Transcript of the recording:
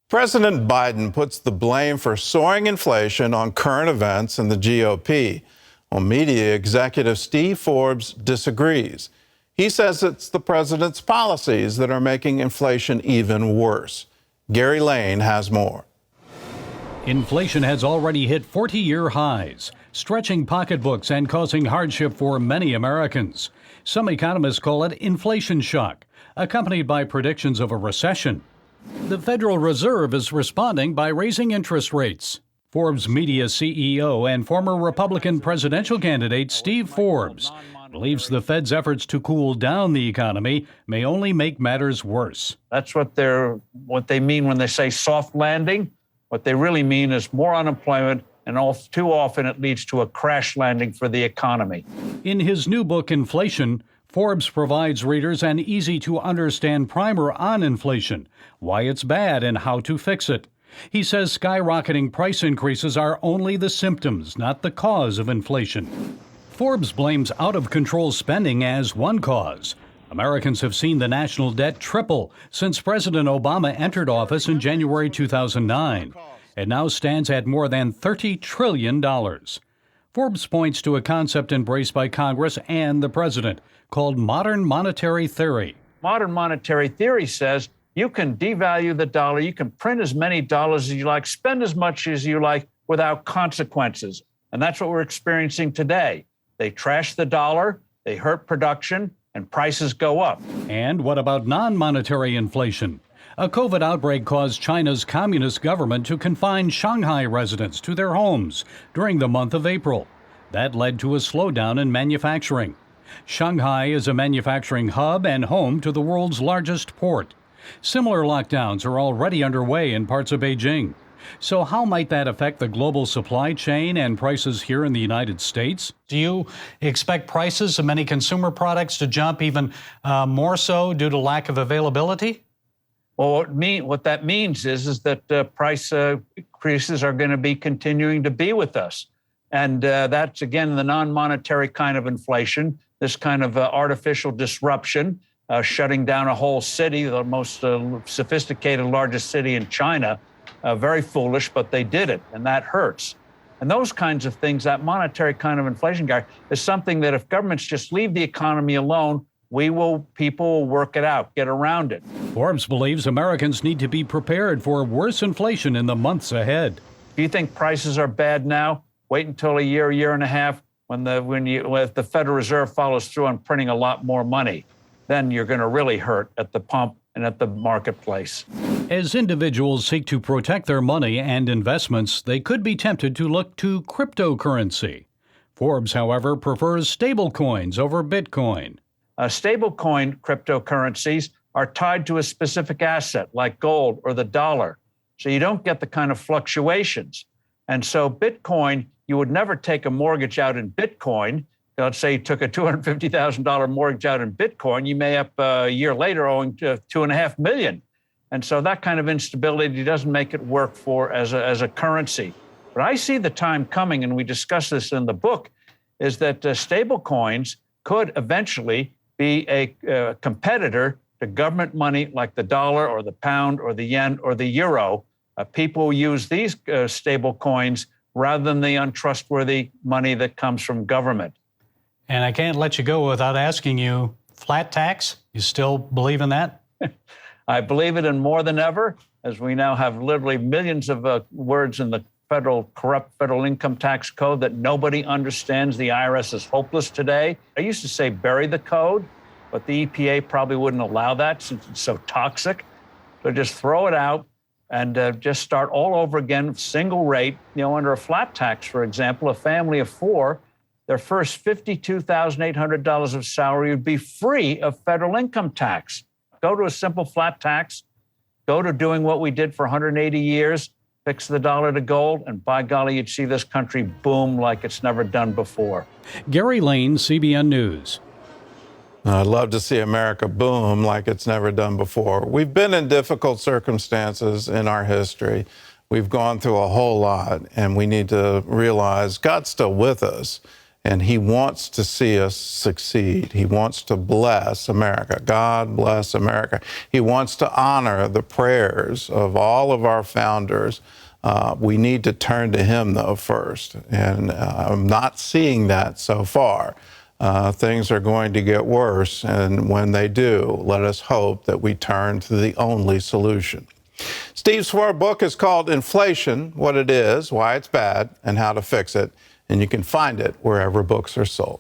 President Biden puts the blame for soaring inflation on current events and the GOP. Well, media executive Steve Forbes disagrees. He says it's the president's policies that are making inflation even worse. Gary Lane has more. Inflation has already hit 40-year highs, stretching pocketbooks and causing hardship for many Americans. Some economists call it inflation shock, accompanied by predictions of a recession. The Federal Reserve is responding by raising interest rates. Forbes Media CEO and former Republican presidential candidate Steve Forbes believes the Fed's efforts to cool down the economy may only make matters worse. That's what they mean when they say soft landing. What they really mean is more unemployment, and too often it leads to a crash landing for the economy. In his new book, Inflation, Forbes provides readers an easy-to-understand primer on inflation, why it's bad and how to fix it. He says skyrocketing price increases are only the symptoms, not the cause of inflation. Forbes blames out-of-control spending as one cause. Americans have seen the national debt triple since President Obama entered office in January 2009. It now stands at more than $30 trillion. Forbes points to a concept embraced by Congress and the president called modern monetary theory. Modern monetary theory says you can devalue the dollar, you can print as many dollars as you like, spend as much as you like without consequences. And that's what we're experiencing today. They trash the dollar, they hurt production, and prices go up. And what about non-monetary inflation? A COVID outbreak caused China's communist government to confine Shanghai residents to their homes during the month of April. That led to a slowdown in manufacturing. Shanghai is a manufacturing hub and home to the world's largest port. Similar lockdowns are already underway in parts of Beijing. So how might that affect the global supply chain and prices here in the United States? Do you expect prices of many consumer products to jump even more so due to lack of availability? Well, what that means is that price increases are going to be continuing to be with us. And that's, again, the non-monetary kind of inflation, this kind of artificial disruption, shutting down a whole city, the most sophisticated, largest city in China. Very foolish, but they did it, and that hurts. And those kinds of things, that monetary kind of inflation, Gary, is something that if governments just leave the economy alone, people will work it out, get around it. Forbes believes Americans need to be prepared for worse inflation in the months ahead. Do you think prices are bad now? Wait until a year and a half when the Federal Reserve follows through on printing a lot more money. Then you're going to really hurt at the pump and at the marketplace. As individuals seek to protect their money and investments, they could be tempted to look to cryptocurrency. Forbes, however, prefers stablecoins over Bitcoin. Stablecoin cryptocurrencies are tied to a specific asset like gold or the dollar. So you don't get the kind of fluctuations. And so Bitcoin, you would never take a mortgage out in Bitcoin. Let's say you took a $250,000 mortgage out in Bitcoin, you may up a year later owing $2.5 million. And so that kind of instability doesn't make it work as a currency. But I see the time coming, and we discuss this in the book, is that stable coins could eventually be a competitor to government money like the dollar or the pound or the yen or the euro. People use these stable coins rather than the untrustworthy money that comes from government. And I can't let you go without asking you, flat tax? You still believe in that? I believe it in more than ever, as we now have literally millions of words in the corrupt federal income tax code that nobody understands. The IRS is hopeless today. I used to say bury the code, but the EPA probably wouldn't allow that since it's so toxic. So just throw it out and just start all over again, single rate. Under a flat tax, for example, a family of four, their first $52,800 of salary would be free of federal income tax. Go to a simple flat tax, go to doing what we did for 180 years, fix the dollar to gold, and by golly, you'd see this country boom like it's never done before. Gary Lane, CBN News. I'd love to see America boom like it's never done before. We've been in difficult circumstances in our history. We've gone through a whole lot, and we need to realize God's still with us. And he wants to see us succeed. He wants to bless America. God bless America. He wants to honor the prayers of all of our founders. We need to turn to him, though, first. And I'm not seeing that so far. Things are going to get worse. And when they do, let us hope that we turn to the only solution. Steve's book is called Inflation, What It Is, Why It's Bad, and How to Fix It. And you can find it wherever books are sold.